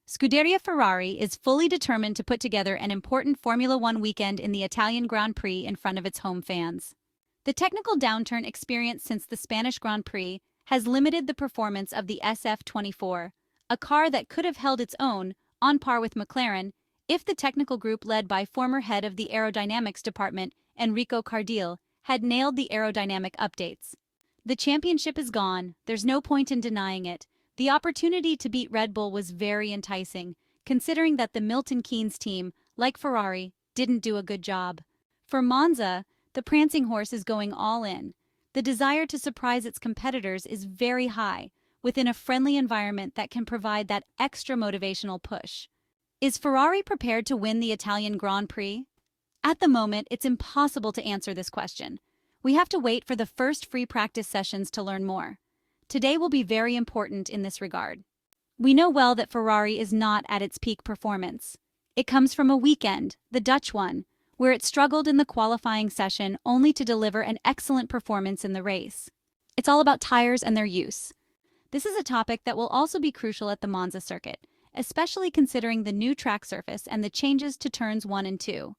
Scuderia Ferrari is fully determined to put together an important Formula One weekend in the Italian Grand Prix in front of its home fans. The technical downturn experienced since the Spanish Grand Prix has limited the performance of the SF-24, a car that could have held its own, on par with McLaren, if the technical group led by former head of the Aerodynamics department, Enrico Cardile, had nailed the aerodynamic updates. The championship is gone, there's no point in denying it. The opportunity to beat Red Bull was very enticing, considering that the Milton Keynes team, like Ferrari, didn't do a good job. For Monza, the prancing horse is going all in. The desire to surprise its competitors is very high, within a friendly environment that can provide that extra motivational push. Is Ferrari prepared to win the Italian Grand Prix? At the moment, it's impossible to answer this question. We have to wait for the first free practice sessions to learn more. Today will be very important in this regard. We know well that Ferrari is not at its peak performance. It comes from a weekend, the Dutch one, where it struggled in the qualifying session only to deliver an excellent performance in the race. It's all about tires and their use. This is a topic that will also be crucial at the Monza circuit, especially considering the new track surface and the changes to turns 1 and 2.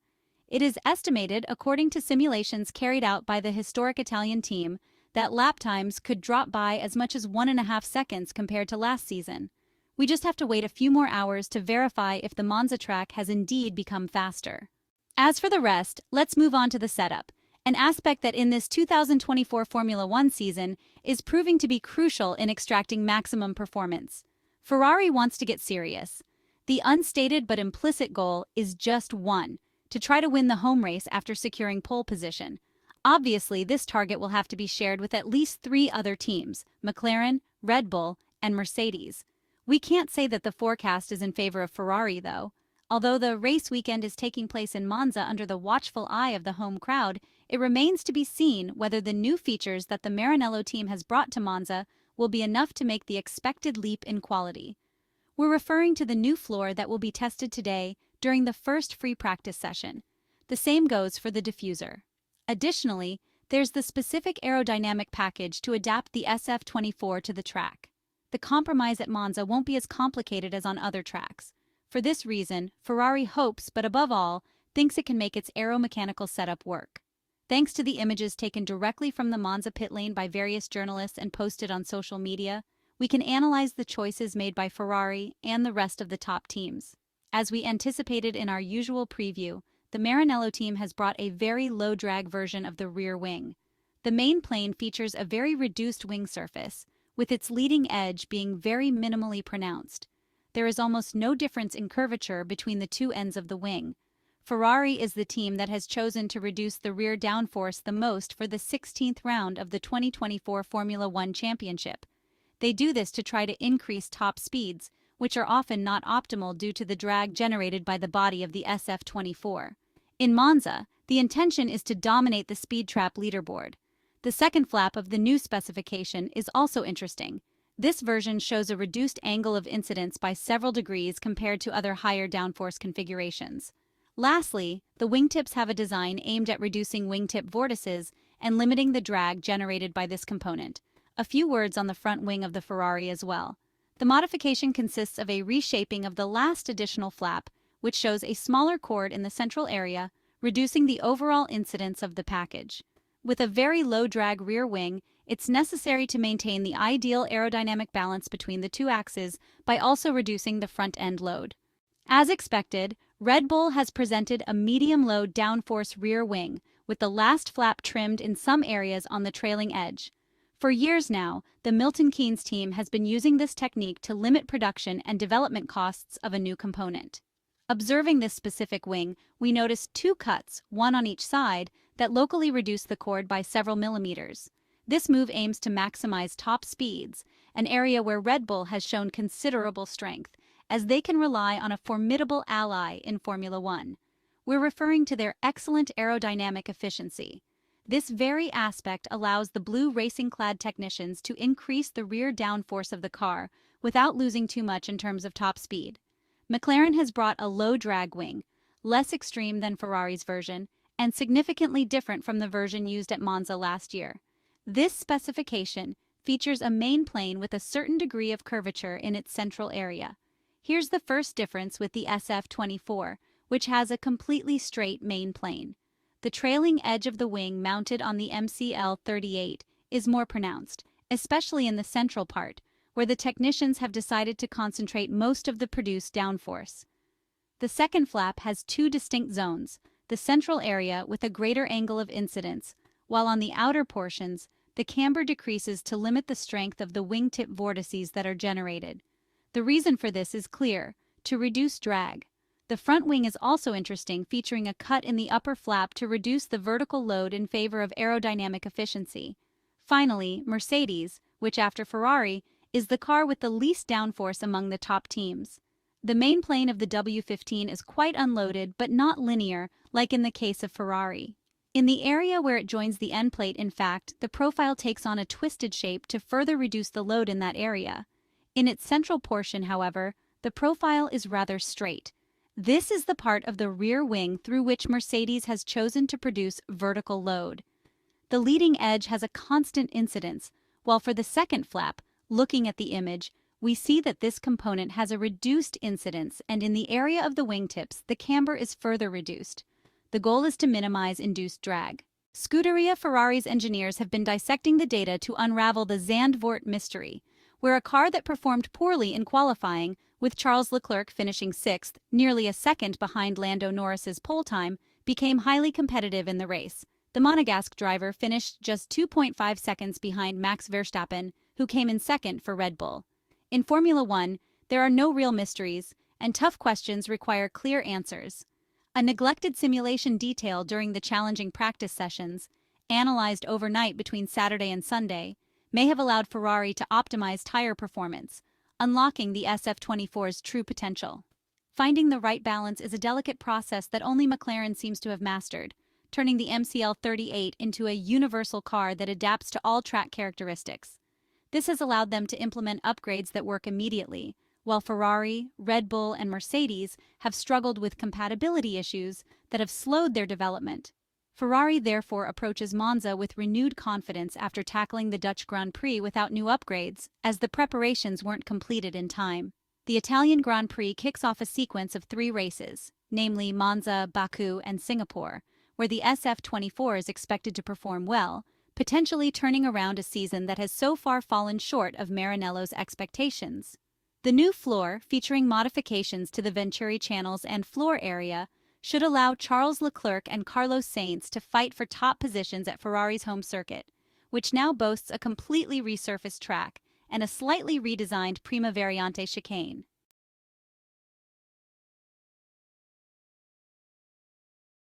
It is estimated, according to simulations carried out by the historic Italian team, that lap times could drop by as much as 1.5 seconds compared to last season. We just have to wait a few more hours to verify if the Monza track has indeed become faster. As for the rest, let's move on to the setup, an aspect that in this 2024 Formula One season is proving to be crucial in extracting maximum performance. Ferrari wants to get serious. The unstated but implicit goal is just one, to try to win the home race after securing pole position. Obviously, this target will have to be shared with at least 3 other teams, McLaren, Red Bull, and Mercedes. We can't say that the forecast is in favor of Ferrari, though. Although the race weekend is taking place in Monza under the watchful eye of the home crowd, it remains to be seen whether the new features that the Maranello team has brought to Monza will be enough to make the expected leap in quality. We're referring to the new floor that will be tested today during the first free practice session. The same goes for the diffuser. Additionally, there's the specific aerodynamic package to adapt the SF-24 to the track. The compromise at Monza won't be as complicated as on other tracks. For this reason, Ferrari hopes, but above all, thinks it can make its aeromechanical setup work. Thanks to the images taken directly from the Monza pit lane by various journalists and posted on social media, we can analyze the choices made by Ferrari and the rest of the top teams. As we anticipated in our usual preview, the Maranello team has brought a very low-drag version of the rear wing. The main plane features a very reduced wing surface, with its leading edge being very minimally pronounced. There is almost no difference in curvature between the two ends of the wing. Ferrari is the team that has chosen to reduce the rear downforce the most for the 16th round of the 2024 Formula One Championship. They do this to try to increase top speeds, which are often not optimal due to the drag generated by the body of the SF-24. In Monza, the intention is to dominate the speed trap leaderboard. The second flap of the new specification is also interesting. This version shows a reduced angle of incidence by several degrees compared to other higher downforce configurations. Lastly, the wingtips have a design aimed at reducing wingtip vortices and limiting the drag generated by this component. A few words on the front wing of the Ferrari as well. The modification consists of a reshaping of the last additional flap, which shows a smaller chord in the central area, reducing the overall incidence of the package. With a very low-drag rear wing, it's necessary to maintain the ideal aerodynamic balance between the two axes by also reducing the front-end load. As expected, Red Bull has presented a medium-load downforce rear wing, with the last flap trimmed in some areas on the trailing edge. For years now, the Milton Keynes team has been using this technique to limit production and development costs of a new component. Observing this specific wing, we noticed 2 cuts, one on each side, that locally reduce the chord by several millimeters. This move aims to maximize top speeds, an area where Red Bull has shown considerable strength, as they can rely on a formidable ally in Formula One. We're referring to their excellent aerodynamic efficiency. This very aspect allows the blue racing-clad technicians to increase the rear downforce of the car without losing too much in terms of top speed. McLaren has brought a low-drag wing, less extreme than Ferrari's version, and significantly different from the version used at Monza last year. This specification features a main plane with a certain degree of curvature in its central area. Here's the first difference with the SF-24, which has a completely straight main plane. The trailing edge of the wing mounted on the MCL-38 is more pronounced, especially in the central part, where the technicians have decided to concentrate most of the produced downforce. The second flap has two distinct zones, the central area with a greater angle of incidence, while on the outer portions, the camber decreases to limit the strength of the wingtip vortices that are generated. The reason for this is clear: to reduce drag. The front wing is also interesting, featuring a cut in the upper flap to reduce the vertical load in favor of aerodynamic efficiency. Finally, Mercedes, which after Ferrari, is the car with the least downforce among the top teams. The main plane of the W15 is quite unloaded but not linear, like in the case of Ferrari. In the area where it joins the end plate, in fact, the profile takes on a twisted shape to further reduce the load in that area. In its central portion, however, the profile is rather straight. This is the part of the rear wing through which Mercedes has chosen to produce vertical load. The leading edge has a constant incidence, while for the second flap, looking at the image, we see that this component has a reduced incidence, and in the area of the wingtips, the camber is further reduced. The goal is to minimize induced drag. Scuderia Ferrari's engineers have been dissecting the data to unravel the Zandvoort mystery, where a car that performed poorly in qualifying, with Charles Leclerc finishing sixth, nearly a second behind Lando Norris's pole time, became highly competitive in the race. The Monegasque driver finished just 2.5 seconds behind Max Verstappen, who came in second for Red Bull. In Formula One, there are no real mysteries, and tough questions require clear answers. A neglected simulation detail during the challenging practice sessions, analyzed overnight between Saturday and Sunday, may have allowed Ferrari to optimize tire performance, unlocking the SF-24's true potential. Finding the right balance is a delicate process that only McLaren seems to have mastered, turning the MCL-38 into a universal car that adapts to all track characteristics. This has allowed them to implement upgrades that work immediately, while Ferrari, Red Bull, and Mercedes have struggled with compatibility issues that have slowed their development. Ferrari therefore approaches Monza with renewed confidence after tackling the Dutch Grand Prix without new upgrades, as the preparations weren't completed in time. The Italian Grand Prix kicks off a sequence of 3 races, namely Monza, Baku, and Singapore, where the SF-24 is expected to perform well, potentially turning around a season that has so far fallen short of Maranello's expectations. The new floor, featuring modifications to the Venturi channels and floor area, should allow Charles Leclerc and Carlos Sainz to fight for top positions at Ferrari's home circuit, which now boasts a completely resurfaced track and a slightly redesigned Prima Variante chicane.